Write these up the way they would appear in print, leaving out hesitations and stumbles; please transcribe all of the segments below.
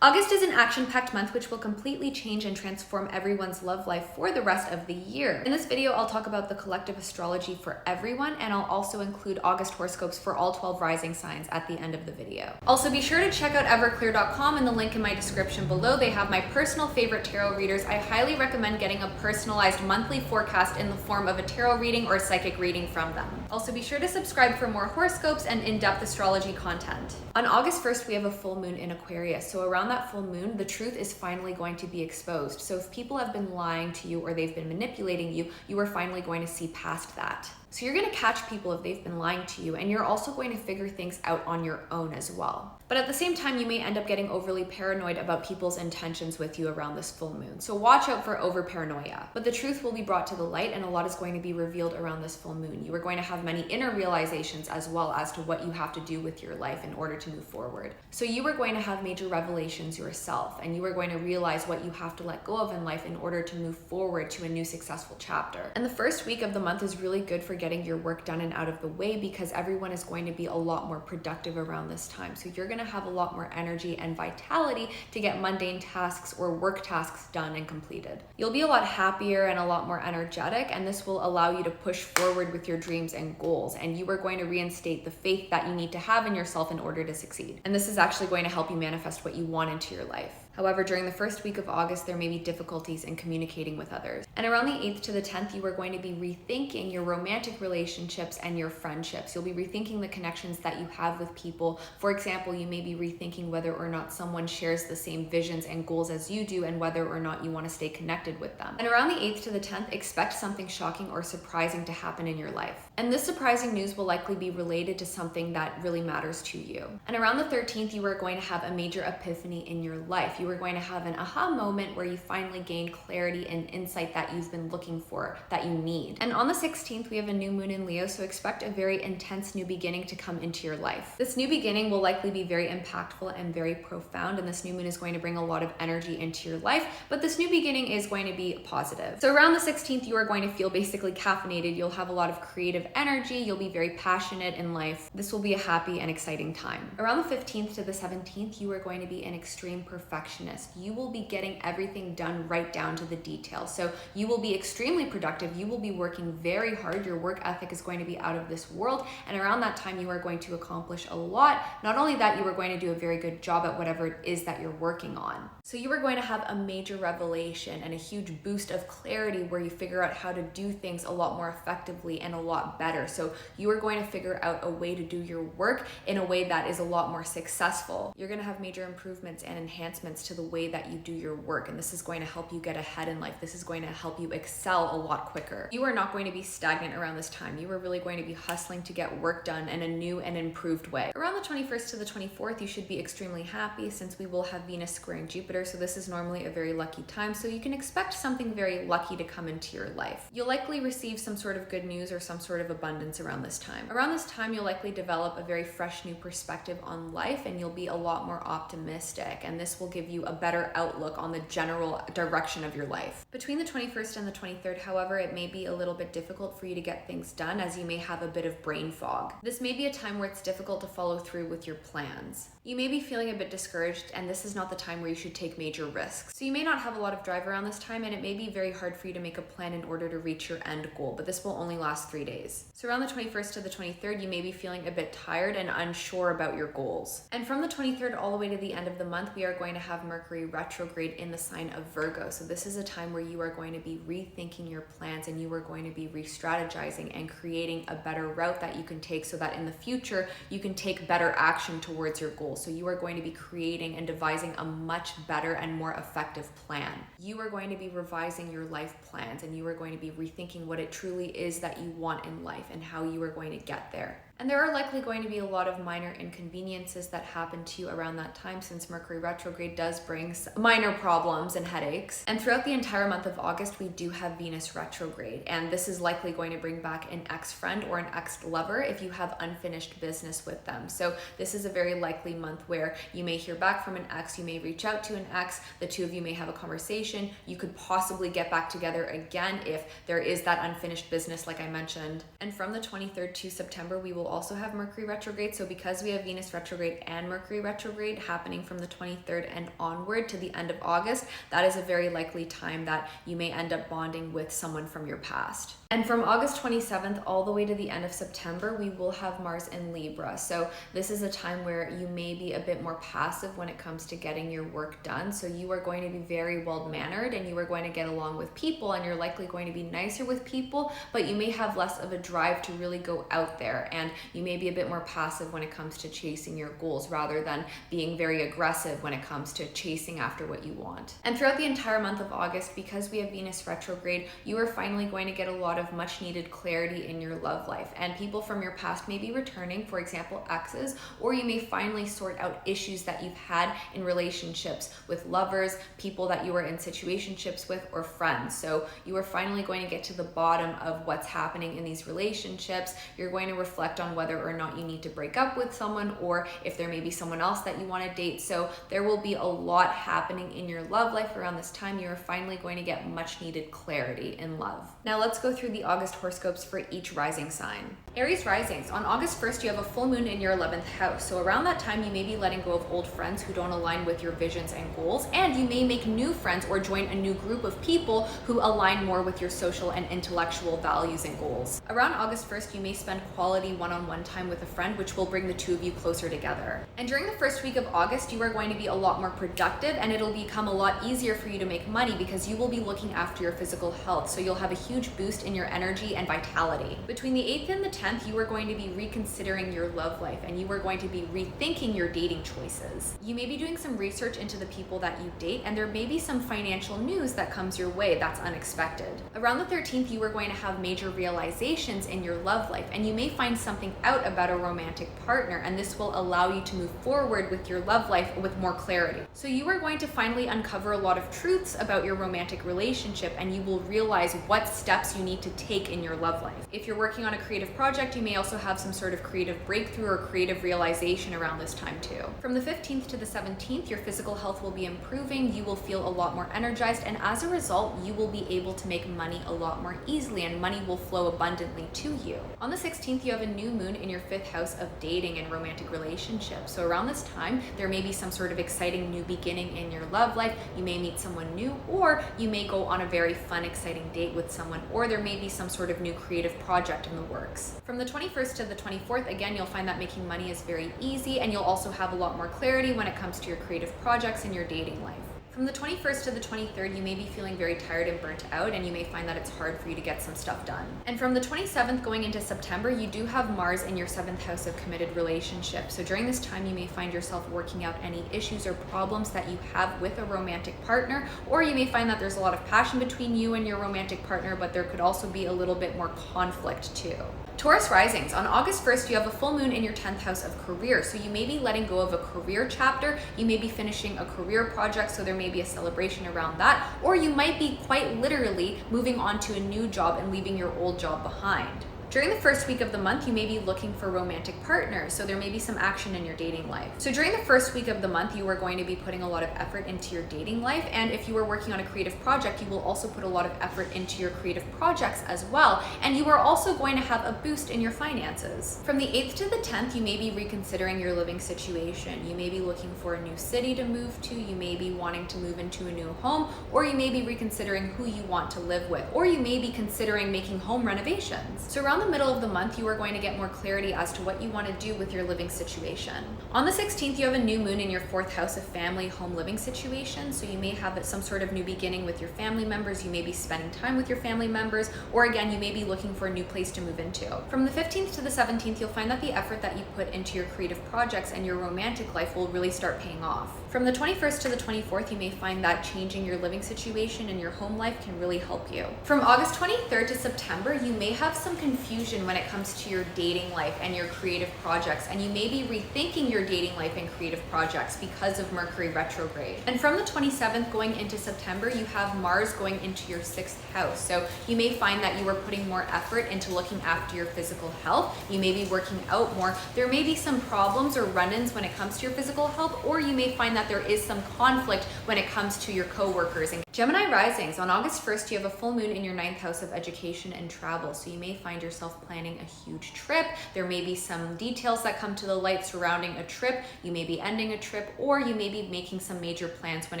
August is an action-packed month which will completely change and transform everyone's love life for the rest of the year. In this video, I'll talk about the collective astrology for everyone, and I'll also include August horoscopes for all 12 rising signs at the end of the video. Also, be sure to check out Everclear.com in the link in my description below. They have my personal favorite tarot readers. I highly recommend getting a personalized monthly forecast in the form of a tarot reading or a psychic reading from them. Also, be sure to subscribe for more horoscopes and in-depth astrology content. On August 1st, we have a full moon in Aquarius, so around that full moon, the truth is finally going to be exposed. So if people have been lying to you or they've been manipulating you, you are finally going to see past that. So you're going to catch people if they've been lying to you, and you're also going to figure things out on your own as well. But at the same time, you may end up getting overly paranoid about people's intentions with you around this full moon. So watch out for over paranoia. But the truth will be brought to the light, and a lot is going to be revealed around this full moon. You are going to have many inner realizations as well as to what you have to do with your life in order to move forward. So you are going to have major revelations yourself, and you are going to realize what you have to let go of in life in order to move forward to a new successful chapter. And the first week of the month is really good for getting your work done and out of the way, because everyone is going to be a lot more productive around this time. So you're going to have a lot more energy and vitality to get mundane tasks or work tasks done and completed. You'll be a lot happier and a lot more energetic, and this will allow you to push forward with your dreams and goals, and you are going to reinstate the faith that you need to have in yourself in order to succeed. And this is actually going to help you manifest what you want into your life. However, during the first week of August, there may be difficulties in communicating with others. And around the 8th to the 10th, you are going to be rethinking your romantic relationships and your friendships. You'll be rethinking the connections that you have with people. For example, you may be rethinking whether or not someone shares the same visions and goals as you do, and whether or not you want to stay connected with them. And around the 8th to the 10th, expect something shocking or surprising to happen in your life. And this surprising news will likely be related to something that really matters to you. And around the 13th, you are going to have a major epiphany in your life. You are going to have an aha moment where you finally gain clarity and insight that you've been looking for, that you need. And on the 16th, we have a new moon in Leo, so expect a very intense new beginning to come into your life. This new beginning will likely be very impactful and very profound, and this new moon is going to bring a lot of energy into your life, but this new beginning is going to be positive. So around the 16th, you are going to feel basically caffeinated. You'll have a lot of creative energy. You'll be very passionate in life. This will be a happy and exciting time. Around the 15th to the 17th, you are going to be an extreme perfectionist. You will be getting everything done right down to the details. So you will be extremely productive. You will be working very hard. Your work ethic is going to be out of this world. And around that time, you are going to accomplish a lot. Not only that, you are going to do a very good job at whatever it is that you're working on. So you are going to have a major revelation and a huge boost of clarity where you figure out how to do things a lot more effectively and a lot better. So you are going to figure out a way to do your work in a way that is a lot more successful. You're going to have major improvements and enhancements to the way that you do your work, and this is going to help you get ahead in life. This is going to help you excel a lot quicker. You are not going to be stagnant around this time. You are really going to be hustling to get work done in a new and improved way. Around the 21st to the 24th, you should be extremely happy since we will have Venus squaring Jupiter, so this is normally a very lucky time, so you can expect something very lucky to come into your life. You'll likely receive some sort of good news or some sort of abundance around this time. Around this time, you'll likely develop a very fresh new perspective on life, and you'll be a lot more optimistic, and this will give you a better outlook on the general direction of your life. Between the 21st and the 23rd, however, it may be a little bit difficult for you to get things done, as you may have a bit of brain fog. This may be a time where it's difficult to follow through with your plans. You may be feeling a bit discouraged, and this is not the time where you should take major risks. So you may not have a lot of drive around this time, and it may be very hard for you to make a plan in order to reach your end goal, but this will only last 3 days. So around the 21st to the 23rd, you may be feeling a bit tired and unsure about your goals. And from the 23rd all the way to the end of the month, we are going to have Mercury retrograde in the sign of Virgo. So this is a time where you are going to be rethinking your plans, and you are going to be re-strategizing and creating a better route that you can take so that in the future you can take better action towards your goals. So you are going to be creating and devising a much better and more effective plan. You are going to be revising your life plans, and you are going to be rethinking what it truly is that you want in life and how you are going to get there. And there are likely going to be a lot of minor inconveniences that happen to you around that time, since Mercury retrograde does bring minor problems and headaches. And throughout the entire month of August, we do have Venus retrograde, and this is likely going to bring back an ex-friend or an ex-lover if you have unfinished business with them. So this is a very likely month where you may hear back from an ex, you may reach out to an ex, the two of you may have a conversation, you could possibly get back together again if there is that unfinished business like I mentioned. And from the 23rd to September, we will also have Mercury retrograde. So because we have Venus retrograde and Mercury retrograde happening from the 23rd and onward to the end of August, that is a very likely time that you may end up bonding with someone from your past. And from August 27th all the way to the end of September, we will have Mars in Libra. So this is a time where you may be a bit more passive when it comes to getting your work done. So you are going to be very well-mannered and you are going to get along with people, and you're likely going to be nicer with people, but you may have less of a drive to really go out there, and you may be a bit more passive when it comes to chasing your goals rather than being very aggressive when it comes to chasing after what you want. And throughout the entire month of August, because we have Venus retrograde, you are finally going to get a lot of much needed clarity in your love life, and people from your past may be returning, for example exes, or you may finally sort out issues that you've had in relationships with lovers, people that you were in situationships with, or friends. So you are finally going to get to the bottom of what's happening in these relationships. You're going to reflect on whether or not you need to break up with someone, or if there may be someone else that you want to date. So there will be a lot happening in your love life around this time. You are finally going to get much needed clarity in love. Now let's go through the August horoscopes for each rising sign. Aries Risings. On August 1st, you have a full moon in your 11th house. So around that time, you may be letting go of old friends who don't align with your visions and goals, and you may make new friends or join a new group of people who align more with your social and intellectual values and goals. Around August 1st, you may spend quality one-on-one time with a friend, which will bring the two of you closer together. And during the first week of August, you are going to be a lot more productive, and it'll become a lot easier for you to make money because you will be looking after your physical health. So you'll have a huge boost in your energy and vitality. Between the 8th and the 10th, you are going to be reconsidering your love life, and you are going to be rethinking your dating choices. You may be doing some research into the people that you date, and there may be some financial news that comes your way that's unexpected. Around the 13th, you are going to have major realizations in your love life, and you may find something out about a romantic partner, and this will allow you to move forward with your love life with more clarity. So you are going to finally uncover a lot of truths about your romantic relationship, and you will realize what steps you need to take in your love life. If you're working on a creative project, you may also have some sort of creative breakthrough or creative realization around this time too. From the 15th to the 17th, your physical health will be improving, you will feel a lot more energized, and as a result, you will be able to make money a lot more easily, and money will flow abundantly to you. On the 16th, you have a new moon in your 5th house of dating and romantic relationships. So around this time, there may be some sort of exciting new beginning in your love life. You may meet someone new, or you may go on a very fun, exciting date with someone, or there may be some sort of new creative project in the works. From the 21st to the 24th, again, you'll find that making money is very easy, and you'll also have a lot more clarity when it comes to your creative projects and your dating life. From the 21st to the 23rd, you may be feeling very tired and burnt out, and you may find that it's hard for you to get some stuff done. And from the 27th going into September, you do have Mars in your 7th house of committed relationships. So during this time, you may find yourself working out any issues or problems that you have with a romantic partner, or you may find that there's a lot of passion between you and your romantic partner, but there could also be a little bit more conflict too. Taurus Risings. On August 1st, you have a full moon in your 10th house of career. So you may be letting go of a career chapter. You may be finishing a career project, so there may be a celebration around that. Or you might be quite literally moving on to a new job and leaving your old job behind. During the first week of the month, you may be looking for romantic partners, so there may be some action in your dating life. So during the first week of the month, you are going to be putting a lot of effort into your dating life, and if you are working on a creative project, you will also put a lot of effort into your creative projects as well, and you are also going to have a boost in your finances. From the 8th to the 10th, you may be reconsidering your living situation. You may be looking for a new city to move to, you may be wanting to move into a new home, or you may be reconsidering who you want to live with, or you may be considering making home renovations. So around the middle of the month, you are going to get more clarity as to what you want to do with your living situation. On the 16th, you have a new moon in your 4th house of family home living situation. So you may have some sort of new beginning with your family members. You may be spending time with your family members, or again, you may be looking for a new place to move into. From the 15th to the 17th, you'll find that the effort that you put into your creative projects and your romantic life will really start paying off. From the 21st to the 24th, you may find that changing your living situation and your home life can really help you. From August 23rd to September, you may have some confusion when it comes to your dating life and your creative projects, and you may be rethinking your dating life and creative projects because of Mercury retrograde. And from the 27th going into September, you have Mars going into your 6th house. So you may find that you are putting more effort into looking after your physical health. You may be working out more. There may be some problems or run-ins when it comes to your physical health, or you may find that there is some conflict when it comes to your coworkers. And Gemini Risings. On August 1st, you have a full moon in your 9th house of education and travel. So you may find yourself yourself planning a huge trip. There may be some details that come to the light surrounding a trip. You may be ending a trip, or you may be making some major plans when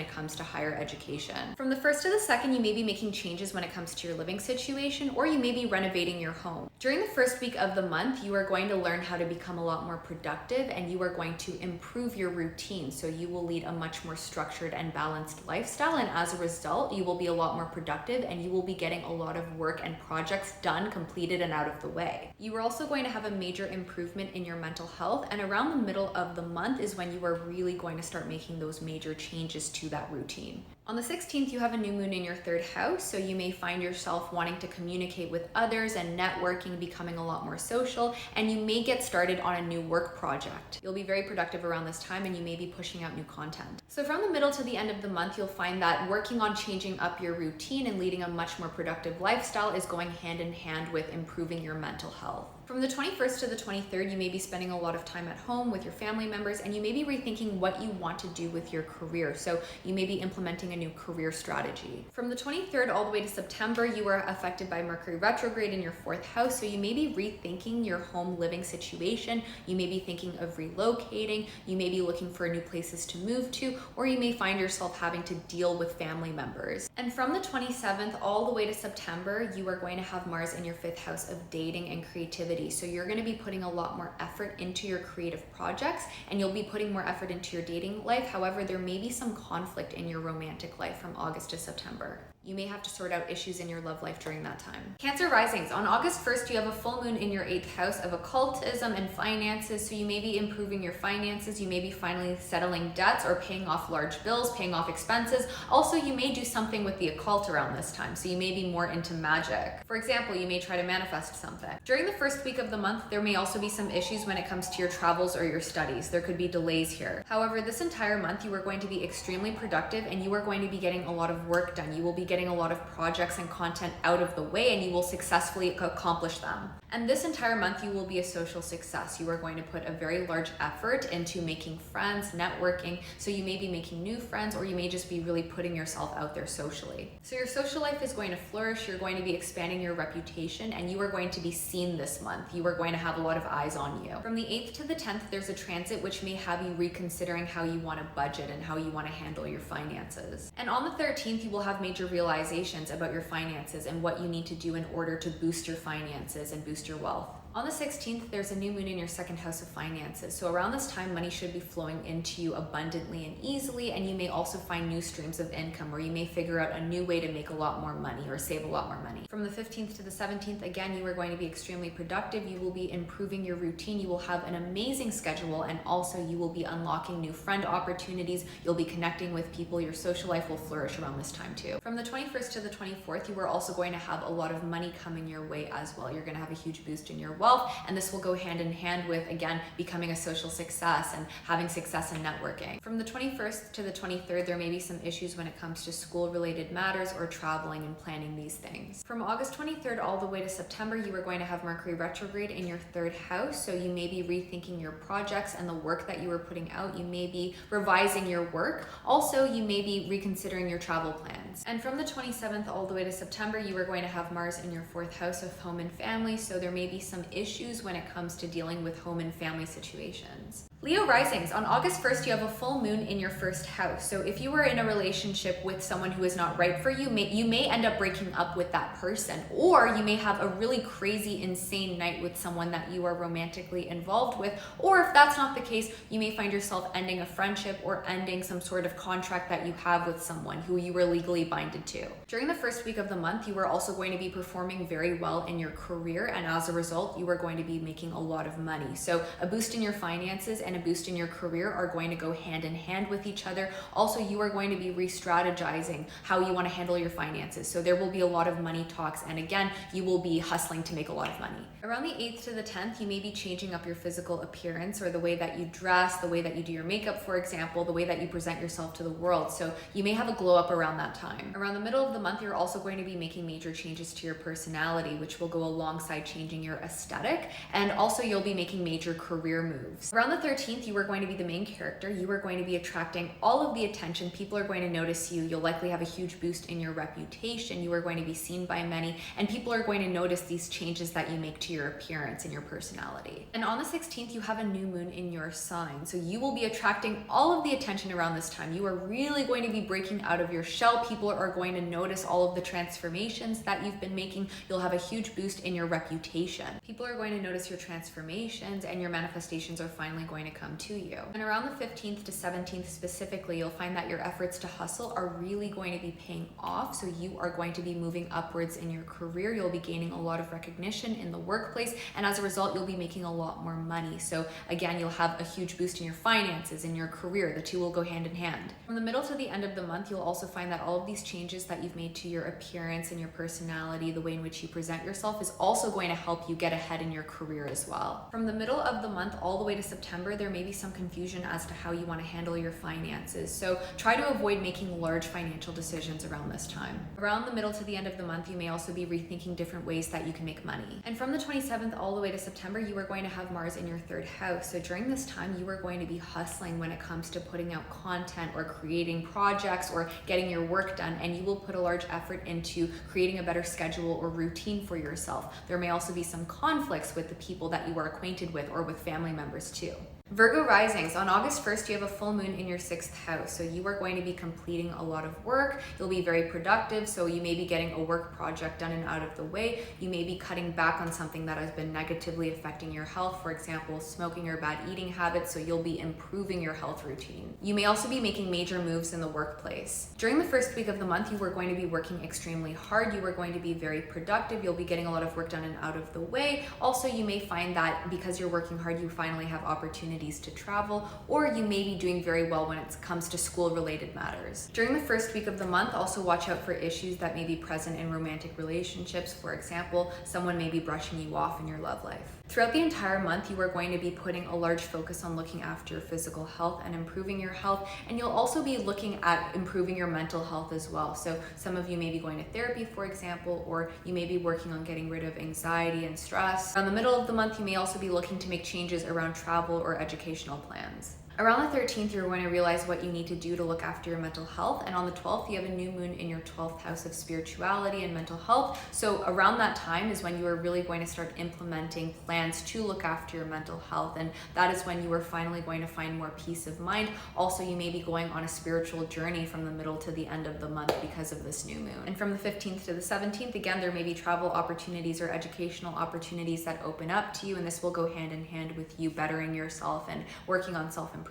it comes to higher education. From the 1st to the 2nd, you may be making changes when it comes to your living situation, or you may be renovating your home. During the first week of the month, you are going to learn how to become a lot more productive, and you are going to improve your routine. So you will lead a much more structured and balanced lifestyle, and as a result, you will be a lot more productive, and you will be getting a lot of work and projects done, completed, and out of the way. You are also going to have a major improvement in your mental health, and around the middle of the month is when you are really going to start making those major changes to that routine. On the 16th, you have a new moon in your 3rd house, so you may find yourself wanting to communicate with others and networking, becoming a lot more social, and you may get started on a new work project. You'll be very productive around this time, and you may be pushing out new content. So from the middle to the end of the month, you'll find that working on changing up your routine and leading a much more productive lifestyle is going hand in hand with improving your mental health. From the 21st to the 23rd, you may be spending a lot of time at home with your family members, and you may be rethinking what you want to do with your career. So you may be implementing a new career strategy. From the 23rd all the way to September, you are affected by Mercury retrograde in your 4th house. So you may be rethinking your home living situation. You may be thinking of relocating. You may be looking for new places to move to, or you may find yourself having to deal with family members. And from the 27th all the way to September, you are going to have Mars in your 5th house of dating and creativity. So you're going to be putting a lot more effort into your creative projects, and you'll be putting more effort into your dating life. However, there may be some conflict in your romantic life from August to September. You may have to sort out issues in your love life during that time. Cancer risings. On August 1st, you have a full moon in your 8th house of occultism and finances. So you may be improving your finances. You may be finally settling debts or paying off large bills, paying off expenses. Also, you may do something with the occult around this time. So you may be more into magic. For example, you may try to manifest something. During the first week of the month, there may also be some issues when it comes to your travels or your studies. There could be delays here. However, this entire month, you are going to be extremely productive, and you are going to be getting a lot of work done. You will be getting a lot of projects and content out of the way, and you will successfully accomplish them. And this entire month, you will be a social success. You are going to put a very large effort into making friends, networking. So you may be making new friends, or you may just be really putting yourself out there socially. So your social life is going to flourish. You're going to be expanding your reputation, and you are going to be seen this month. You are going to have a lot of eyes on you. From the 8th to the 10th, there's a transit which may have you reconsidering how you want to budget and how you want to handle your finances. And on the 13th, you will have major realizations about your finances and what you need to do in order to boost your finances and boost your wealth. On the 16th, there's a new moon in your 2nd house of finances. So around this time, money should be flowing into you abundantly and easily, and you may also find new streams of income, or you may figure out a new way to make a lot more money or save a lot more money. From the 15th to the 17th, again, you are going to be extremely productive. You will be improving your routine. You will have an amazing schedule, and also you will be unlocking new friend opportunities. You'll be connecting with people. Your social life will flourish around this time too. From the 21st to the 24th, you are also going to have a lot of money coming your way as well. You're going to have a huge boost in your wealth, and this will go hand in hand with, again, becoming a social success and having success in networking. From the 21st to the 23rd, there may be some issues when it comes to school-related matters or traveling and planning these things. From August 23rd all the way to September, you are going to have Mercury retrograde in your 3rd house, so you may be rethinking your projects and the work that you are putting out. You may be revising your work. Also, you may be reconsidering your travel plans. And from the 27th all the way to September, you are going to have Mars in your 4th house of home and family, so there may be some issues when it comes to dealing with home and family situations. Leo risings. On August 1st, you have a full moon in your 1st house. So if you were in a relationship with someone who is not right for you, you may end up breaking up with that person, or you may have a really crazy, insane night with someone that you are romantically involved with. Or if that's not the case, you may find yourself ending a friendship or ending some sort of contract that you have with someone who you were legally binded to. During the first week of the month, you are also going to be performing very well in your career, and as a result, you are going to be making a lot of money. So a boost in your finances and a boost in your career are going to go hand in hand with each other. Also, you are going to be re-strategizing how you want to handle your finances. So there will be a lot of money talks, and again, you will be hustling to make a lot of money. Around the 8th to the 10th, you may be changing up your physical appearance, or the way that you dress, the way that you do your makeup, for example, the way that you present yourself to the world. So you may have a glow up around that time. Around the middle of the month, you're also going to be making major changes to your personality, which will go alongside changing your aesthetic, and also you'll be making major career moves. Around the 13th, you are going to be the main character. You are going to be attracting all of the attention. People are going to notice you. You'll likely have a huge boost in your reputation. You are going to be seen by many, and people are going to notice these changes that you make to your appearance and your personality. And on the 16th, you have a new moon in your sign. So you will be attracting all of the attention around this time. You are really going to be breaking out of your shell. People are going to notice all of the transformations that you've been making. You'll have a huge boost in your reputation. People are going to notice your transformations, and your manifestations are finally going to come to you. And around the 15th to 17th specifically, you'll find that your efforts to hustle are really going to be paying off. So you are going to be moving upwards in your career. You'll be gaining a lot of recognition in the workplace, and as a result, you'll be making a lot more money. So again, you'll have a huge boost in your finances, in your career. The two will go hand in hand. From the middle to the end of the month, you'll also find that all of these changes that you've made to your appearance and your personality, the way in which you present yourself, is also going to help you get ahead in your career as well. From the middle of the month all the way to September, there may be some confusion as to how you want to handle your finances. So try to avoid making large financial decisions around this time. Around the middle to the end of the month, you may also be rethinking different ways that you can make money. And from the 27th all the way to September, you are going to have Mars in your third house. So during this time, you are going to be hustling when it comes to putting out content or creating projects or getting your work done, and you will put a large effort into creating a better schedule or routine for yourself. There may also be some conflicts with the people that you are acquainted with or with family members too. Virgo Risings. On August 1st, you have a full moon in your 6th house. So you are going to be completing a lot of work. You'll be very productive. So you may be getting a work project done and out of the way. You may be cutting back on something that has been negatively affecting your health. For example, smoking or bad eating habits. So you'll be improving your health routine. You may also be making major moves in the workplace. During the first week of the month, you are going to be working extremely hard. You are going to be very productive. You'll be getting a lot of work done and out of the way. Also, you may find that because you're working hard, you finally have opportunities to travel, or you may be doing very well when it comes to school-related matters. During the first week of the month, also watch out for issues that may be present in romantic relationships. For example, someone may be brushing you off in your love life. Throughout the entire month, you are going to be putting a large focus on looking after your physical health and improving your health, and you'll also be looking at improving your mental health as well. So some of you may be going to therapy, for example, or you may be working on getting rid of anxiety and stress. Around the middle of the month, you may also be looking to make changes around travel or educational plans. Around the 13th, you're going to realize what you need to do to look after your mental health. And on the 12th, you have a new moon in your 12th house of spirituality and mental health. So around that time is when you are really going to start implementing plans to look after your mental health. And that is when you are finally going to find more peace of mind. Also, you may be going on a spiritual journey from the middle to the end of the month because of this new moon. And from the 15th to the 17th, again, there may be travel opportunities or educational opportunities that open up to you. And this will go hand in hand with you bettering yourself and working on self-improvement.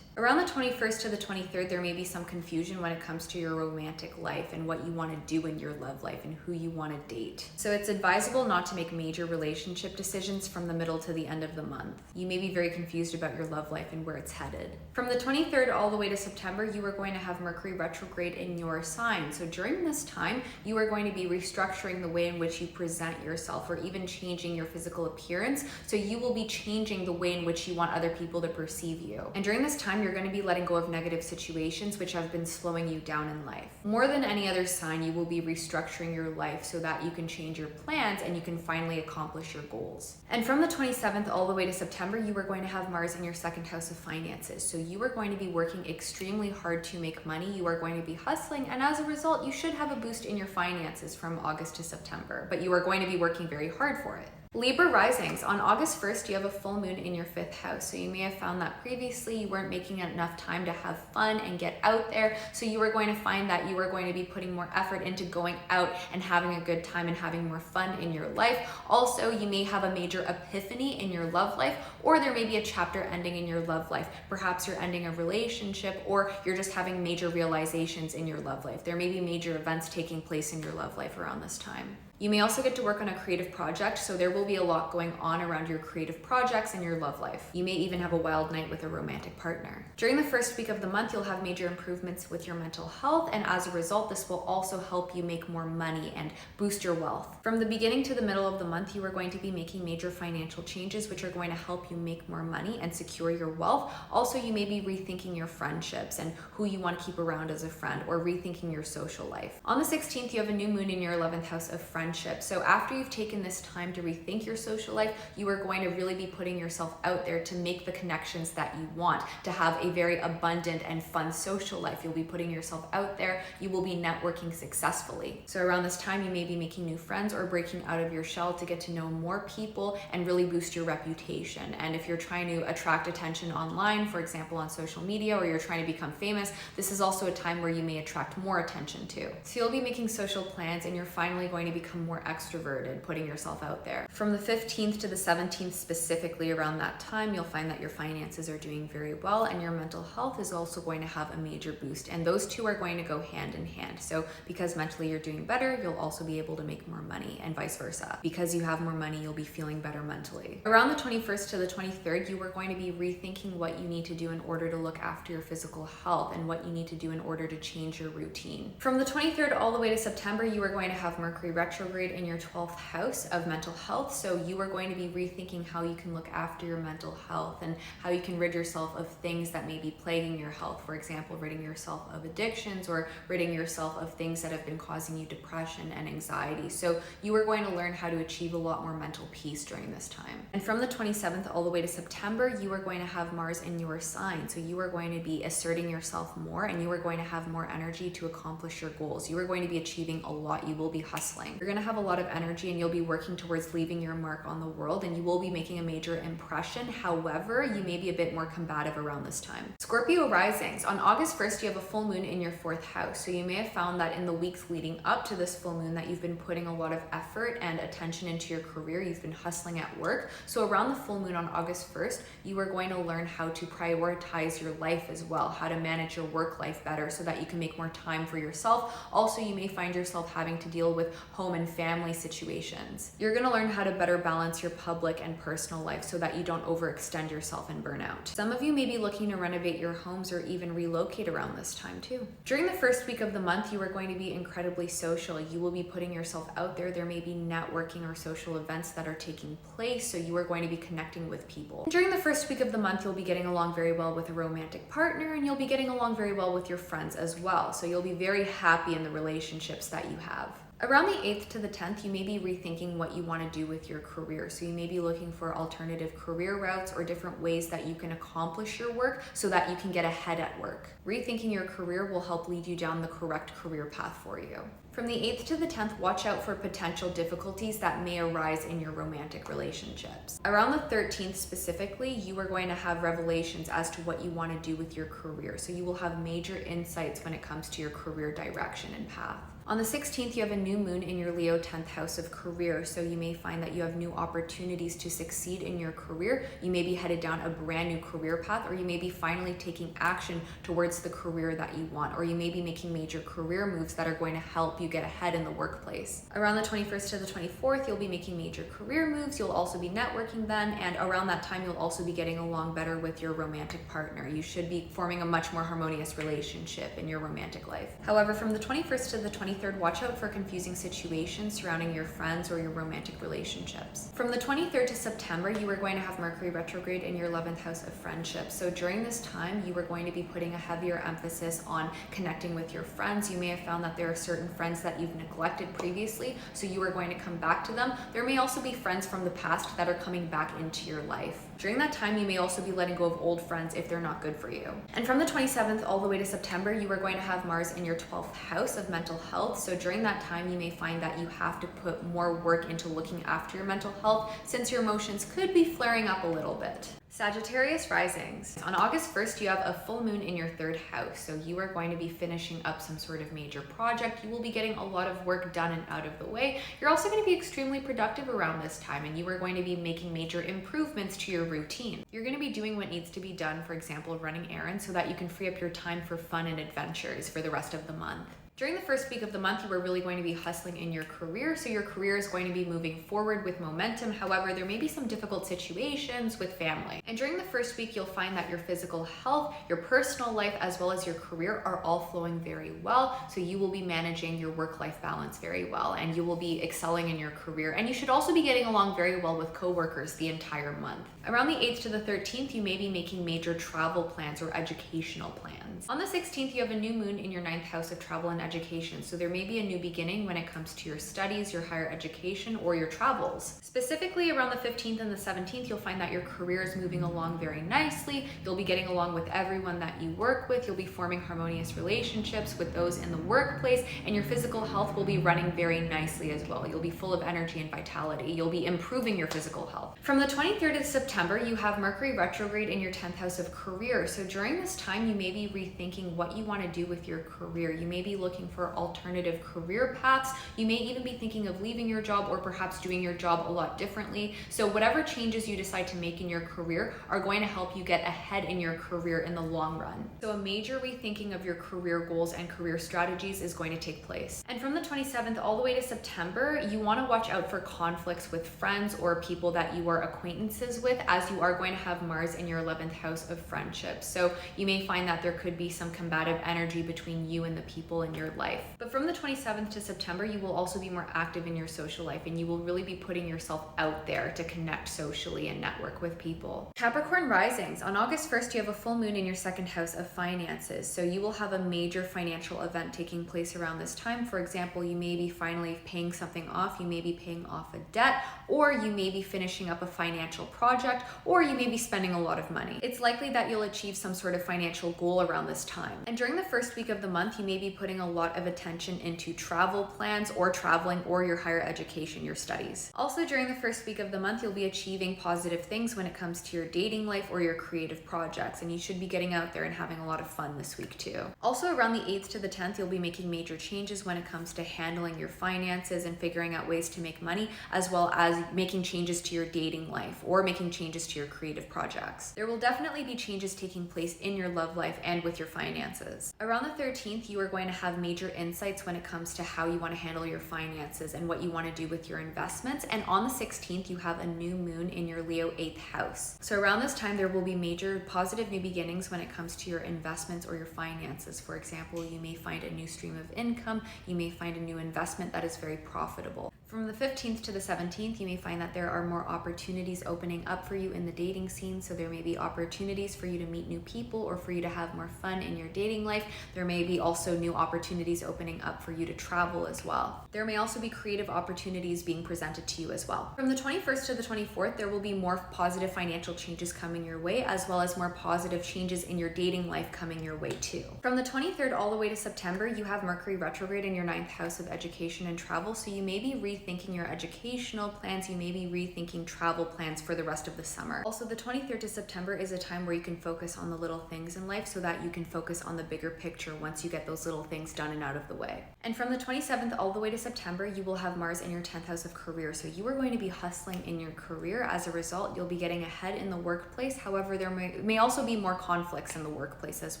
Around the 21st to the 23rd, there may be some confusion when it comes to your romantic life and what you want to do in your love life and who you want to date. So it's advisable not to make major relationship decisions from the middle to the end of the month. You may be very confused about your love life and where it's headed. From the 23rd all the way to September, you are going to have Mercury retrograde in your sign. So during this time, you are going to be restructuring the way in which you present yourself or even changing your physical appearance. So you will be changing the way in which you want other people to perceive you. And during this time, you're going to be letting go of negative situations which have been slowing you down in life. More than any other sign, you will be restructuring your life so that you can change your plans and you can finally accomplish your goals. And from the 27th all the way to September, you are going to have Mars in your 2nd house of finances. So you are going to be working extremely hard to make money. You are going to be hustling, and as a result, you should have a boost in your finances from August to September, but you are going to be working very hard for it. Libra Risings. On August 1st, you have a full moon in your 5th house. So you may have found that previously you weren't making enough time to have fun and get out there. So you are going to find that you are going to be putting more effort into going out and having a good time and having more fun in your life. Also, you may have a major epiphany in your love life, or there may be a chapter ending in your love life. Perhaps you're ending a relationship, or you're just having major realizations in your love life. There may be major events taking place in your love life around this time. You may also get to work on a creative project, so there will be a lot going on around your creative projects and your love life. You may even have a wild night with a romantic partner. During the first week of the month, you'll have major improvements with your mental health, and as a result, this will also help you make more money and boost your wealth. From the beginning to the middle of the month, you are going to be making major financial changes, which are going to help you make more money and secure your wealth. Also, you may be rethinking your friendships and who you want to keep around as a friend, or rethinking your social life. On the 16th, you have a new moon in your 11th house of friendship. friendships. So after you've taken this time to rethink your social life, you are going to really be putting yourself out there to make the connections that you want, to have a very abundant and fun social life. You'll be putting yourself out there. You will be networking successfully. So around this time, you may be making new friends or breaking out of your shell to get to know more people and really boost your reputation. And if you're trying to attract attention online, for example, on social media, or you're trying to become famous, this is also a time where you may attract more attention too. So you'll be making social plans and you're finally going to become more extroverted, putting yourself out there. From the 15th to the 17th specifically, around that time, you'll find that your finances are doing very well and your mental health is also going to have a major boost. And those two are going to go hand in hand. So because mentally you're doing better, you'll also be able to make more money, and vice versa. Because you have more money, you'll be feeling better mentally. Around the 21st to the 23rd, you are going to be rethinking what you need to do in order to look after your physical health and what you need to do in order to change your routine. From the 23rd all the way to September, you are going to have Mercury retrograde in your 12th house of mental health. So you are going to be rethinking how you can look after your mental health and how you can rid yourself of things that may be plaguing your health. For example, ridding yourself of addictions or ridding yourself of things that have been causing you depression and anxiety. So you are going to learn how to achieve a lot more mental peace during this time. And from the 27th all the way to September, you are going to have Mars in your sign. So you are going to be asserting yourself more and you are going to have more energy to accomplish your goals. You are going to be achieving a lot. You will be hustling. You're going to have a lot of energy and you'll be working towards leaving your mark on the world, and you will be making a major impression. However, you may be a bit more combative around this time. Scorpio Risings. On August 1st, you have a full moon in your 4th house. So you may have found that in the weeks leading up to this full moon that you've been putting a lot of effort and attention into your career. You've been hustling at work. So around the full moon on August 1st, you are going to learn how to prioritize your life as well, how to manage your work life better so that you can make more time for yourself. Also, you may find yourself having to deal with home and family situations. You're going to learn how to better balance your public and personal life so that you don't overextend yourself and burn out. Some of you may be looking to renovate your homes or even relocate around this time too. During the first week of the month, you are going to be incredibly social. You will be putting yourself out there. There may be networking or social events that are taking place, so you are going to be connecting with people. During the first week of the month, you'll be getting along very well with a romantic partner, and you'll be getting along very well with your friends as well. So you'll be very happy in the relationships that you have. Around the 8th to the 10th, you may be rethinking what you want to do with your career. So you may be looking for alternative career routes or different ways that you can accomplish your work so that you can get ahead at work. Rethinking your career will help lead you down the correct career path for you. From the 8th to the 10th, watch out for potential difficulties that may arise in your romantic relationships. Around the 13th specifically, you are going to have revelations as to what you want to do with your career. So you will have major insights when it comes to your career direction and path. On the 16th, you have a new moon in your Leo 10th house of career, so you may find that you have new opportunities to succeed in your career. You may be headed down a brand new career path, or you may be finally taking action towards the career that you want, or you may be making major career moves that are going to help you get ahead in the workplace. Around the 21st to the 24th, you'll be making major career moves. You'll also be networking then, and around that time, you'll also be getting along better with your romantic partner. You should be forming a much more harmonious relationship in your romantic life. However, from the 21st to the 23rd, watch out for confusing situations surrounding your friends or your romantic relationships. From the 23rd to September, you are going to have Mercury retrograde in your 11th house of friendships. So during this time, you are going to be putting a heavier emphasis on connecting with your friends. You may have found that there are certain friends that you've neglected previously, so you are going to come back to them. There may also be friends from the past that are coming back into your life. During that time, you may also be letting go of old friends if they're not good for you. And from the 27th all the way to September, you are going to have Mars in your 12th house of mental health. So during that time, you may find that you have to put more work into looking after your mental health since your emotions could be flaring up a little bit. Sagittarius Risings. On August 1st, you have a full moon in your 3rd house. So you are going to be finishing up some sort of major project. You will be getting a lot of work done and out of the way. You're also going to be extremely productive around this time, and you are going to be making major improvements to your routine. You're going to be doing what needs to be done, for example, running errands so that you can free up your time for fun and adventures for the rest of the month. During the first week of the month, you are really going to be hustling in your career, so your career is going to be moving forward with momentum. However, there may be some difficult situations with family. And during the first week, you'll find that your physical health, your personal life, as well as your career are all flowing very well. So you will be managing your work-life balance very well, and you will be excelling in your career. And you should also be getting along very well with coworkers the entire month. Around the 8th to the 13th, you may be making major travel plans or educational plans. On the 16th, you have a new moon in your 9th house of travel and education. So there may be a new beginning when it comes to your studies, your higher education, or your travels. Specifically around the 15th and the 17th, you'll find that your career is moving along very nicely. You'll be getting along with everyone that you work with. You'll be forming harmonious relationships with those in the workplace, and your physical health will be running very nicely as well. You'll be full of energy and vitality. You'll be improving your physical health. From the 23rd of September, you have Mercury retrograde in your 10th house of career. So during this time, you may be rethinking what you want to do with your career. You may be looking for alternative career paths. You may even be thinking of leaving your job or perhaps doing your job a lot differently. So whatever changes you decide to make in your career are going to help you get ahead in your career in the long run. So a major rethinking of your career goals and career strategies is going to take place. And from the 27th all the way to September, you want to watch out for conflicts with friends or people that you are acquaintances with, as you are going to have Mars in your 11th house of friendships. So you may find that there could be some combative energy between you and the people in your life. But from the 27th to September, you will also be more active in your social life, and you will really be putting yourself out there to connect socially and network with people. Capricorn Risings. On August 1st, you have a full moon in your 2nd house of finances. So you will have a major financial event taking place around this time. For example, you may be finally paying something off, you may be paying off a debt, or you may be finishing up a financial project, or you may be spending a lot of money. It's likely that you'll achieve some sort of financial goal around this time. And during the first week of the month, you may be putting a lot of attention into travel plans or traveling or your higher education, your studies. Also during the first week of the month, you'll be achieving positive things when it comes to your dating life or your creative projects, and you should be getting out there and having a lot of fun this week too. Also around the 8th to the 10th, you'll be making major changes when it comes to handling your finances and figuring out ways to make money, as well as making changes to your dating life or making changes to your creative projects. There will definitely be changes taking place in your love life and with your finances. Around the 13th, you are going to have major insights when it comes to how you want to handle your finances and what you want to do with your investments. And on the 16th, you have a new moon in your Leo 8th house. So around this time, there will be major positive new beginnings when it comes to your investments or your finances. For example, you may find a new stream of income. You may find a new investment that is very profitable. From the 15th to the 17th, you may find that there are more opportunities opening up for you in the dating scene. So there may be opportunities for you to meet new people or for you to have more fun in your dating life. There may be also new opportunities opening up for you to travel as well. There may also be creative opportunities being presented to you as well. From the 21st to the 24th, there will be more positive financial changes coming your way, as well as more positive changes in your dating life coming your way too. From the 23rd all the way to September, you have Mercury retrograde in your 9th house of education and travel. So you may be rethinking your educational plans. You may be rethinking travel plans for the rest of the summer. Also, the 23rd to September is a time where you can focus on the little things in life so that you can focus on the bigger picture once you get those little things done and out of the way. And from the 27th all the way to September, you will have Mars in your 10th house of career. So you are going to be hustling in your career. As a result, you'll be getting ahead in the workplace. However, there may also be more conflicts in the workplace as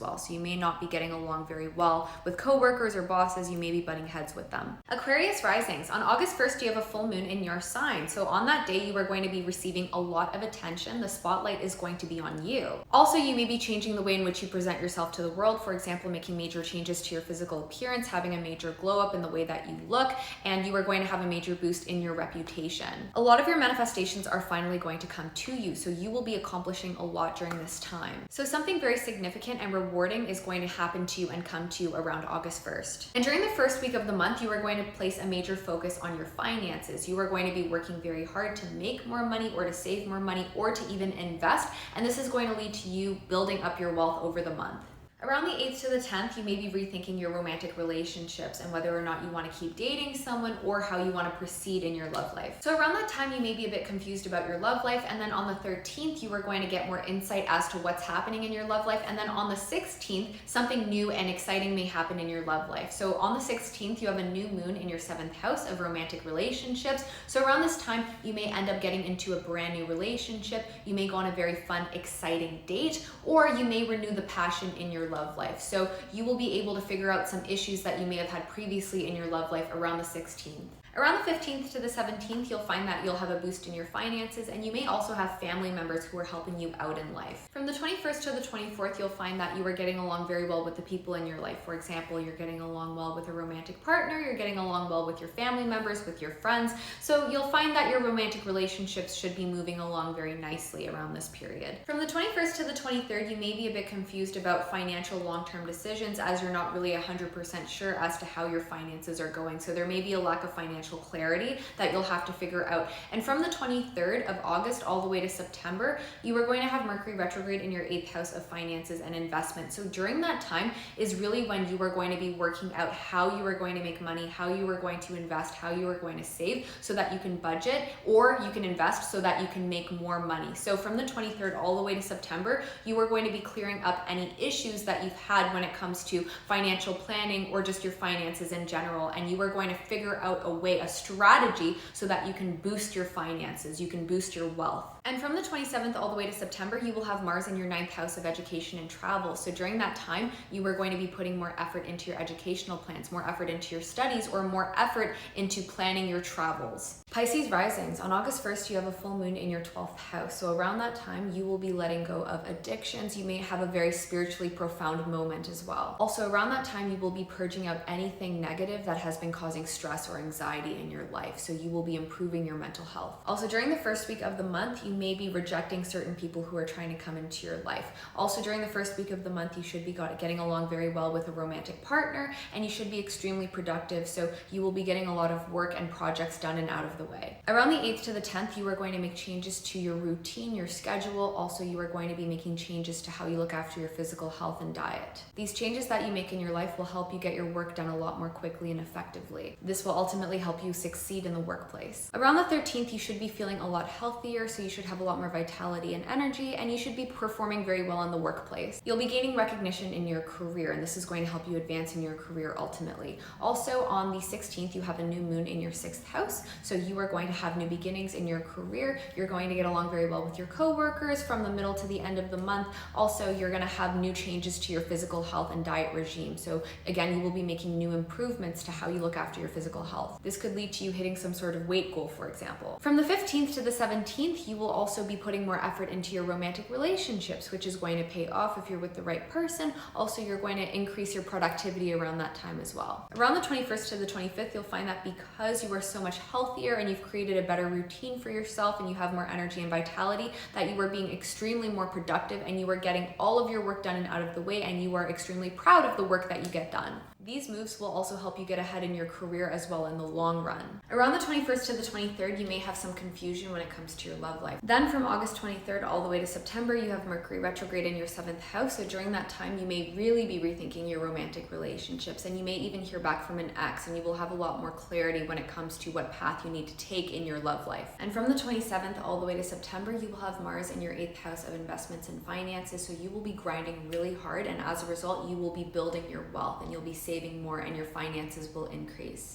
well. So you may not be getting along very well with coworkers or bosses. You may be butting heads with them. Aquarius Risings. On August 1st, you have a full moon in your sign. So on that day, you are going to be receiving a lot of attention. The spotlight is going to be on you. Also, you may be changing the way in which you present yourself to the world. For example, making major changes to your physical appearance, having a major glow up in the way that you look, and you are going to have a major boost in your reputation. A lot of your manifestations are finally going to come to you, so you will be accomplishing a lot during this time. So something very significant and rewarding is going to happen to you and come to you around August 1st. And during the first week of the month, you are going to place a major focus on your finances. You are going to be working very hard to make more money or to save more money or to even invest, and this is going to lead to you building up your wealth over the month. Around the 8th to the 10th, you may be rethinking your romantic relationships and whether or not you want to keep dating someone or how you want to proceed in your love life. So around that time, you may be a bit confused about your love life. And then on the 13th, you are going to get more insight as to what's happening in your love life. And then on the 16th, something new and exciting may happen in your love life. So on the 16th, you have a new moon in your 7th house of romantic relationships. So around this time, you may end up getting into a brand new relationship. You may go on a very fun, exciting date, or you may renew the passion in your love life. So you will be able to figure out some issues that you may have had previously in your love life around the 16th. Around the 15th to the 17th, you'll find that you'll have a boost in your finances, and you may also have family members who are helping you out in life. From the 21st to the 24th, you'll find that you are getting along very well with the people in your life. For example, you're getting along well with a romantic partner, you're getting along well with your family members, with your friends. So you'll find that your romantic relationships should be moving along very nicely around this period. From the 21st to the 23rd, you may be a bit confused about financial long-term decisions, as you're not really 100% sure as to how your finances are going. So there may be a lack of financial clarity that you'll have to figure out. And from the 23rd of August all the way to September, you are going to have Mercury retrograde in your 8th house of finances and investment. So during that time is really when you are going to be working out how you are going to make money, how you are going to invest, how you are going to save, so that you can budget, or you can invest so that you can make more money. So from the 23rd all the way to September, you are going to be clearing up any issues that you've had when it comes to financial planning or just your finances in general. And you are going to figure out a way, a strategy, so that you can boost your finances, you can boost your wealth. And from the 27th all the way to September, you will have Mars in your 9th house of education and travel. So during that time, you are going to be putting more effort into your educational plans, more effort into your studies, or more effort into planning your travels. Pisces Risings. On August 1st, you have a full moon in your 12th house. So around that time, you will be letting go of addictions. You may have a very spiritually profound moment as well. Also around that time, you will be purging out anything negative that has been causing stress or anxiety in your life. So you will be improving your mental health. Also during the first week of the month, you may be rejecting certain people who are trying to come into your life. Also during the first week of the month, you should be getting along very well with a romantic partner, and you should be extremely productive. So you will be getting a lot of work and projects done and out of the way. Around the 8th to the 10th, you are going to make changes to your routine, your schedule. Also, you are going to be making changes to how you look after your physical health and diet. These changes that you make in your life will help you get your work done a lot more quickly and effectively. This will ultimately help you succeed in the workplace. Around the 13th, you should be feeling a lot healthier, so you should have a lot more vitality and energy, and you should be performing very well in the workplace. You'll be gaining recognition in your career, and this is going to help you advance in your career ultimately. Also on the 16th, you have a new moon in your 6th house, so you are going to have new beginnings in your career. You're going to get along very well with your coworkers from the middle to the end of the month. Also, you're going to have new changes to your physical health and diet regime. So again, you will be making new improvements to how you look after your physical health. This could lead to you hitting some sort of weight goal, for example. From the 15th to the 17th, you will also be putting more effort into your romantic relationships, which is going to pay off if you're with the right person. Also, you're going to increase your productivity around that time as well. Around the 21st to the 25th, you'll find that because you are so much healthier and you've created a better routine for yourself and you have more energy and vitality, that you are being extremely more productive and you are getting all of your work done and out of the way, and you are extremely proud of the work that you get done. These moves will also help you get ahead in your career as well in the long run. Around the 21st to the 23rd, you may have some confusion when it comes to your love life. Then from August 23rd all the way to September, you have Mercury retrograde in your 7th house. So during that time, you may really be rethinking your romantic relationships, and you may even hear back from an ex, and you will have a lot more clarity when it comes to what path you need to take in your love life. And from the 27th all the way to September, you will have Mars in your 8th house of investments and finances. So you will be grinding really hard, and as a result, you will be building your wealth and you'll be saving more, and your finances will increase.